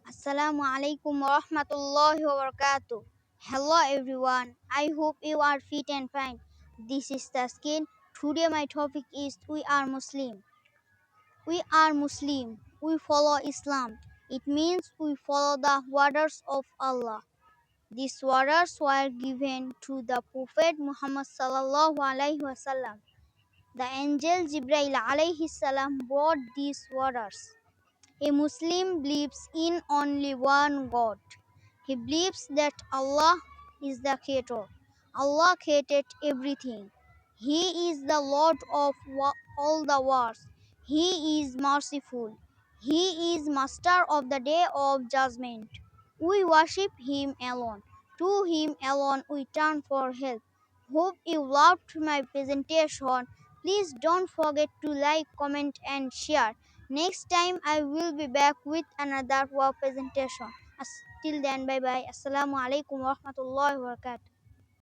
Assalamu alaikum wa rahmatullahi wa barakatuh. Hello everyone. I hope you are fit and fine. This is Taskin. Today my topic is we are Muslim. We are Muslim. We follow Islam. It means we follow the orders of Allah. These orders were given to the Prophet Muhammad sallallahu alaihi wasallam. The angel Jibril alayhi salam brought these orders. A Muslim believes in only one God. He believes that Allah is the Creator. Allah created everything. He is the Lord of all the worlds. He is merciful. He is Master of the Day of Judgment. We worship Him alone. To Him alone we turn for help. Hope you loved my presentation. Please don't forget to like, comment, and share. Next time I will be back with another work presentation. Till then, bye bye. Assalamu alaikum wa rahmatullahi wa barakatuh.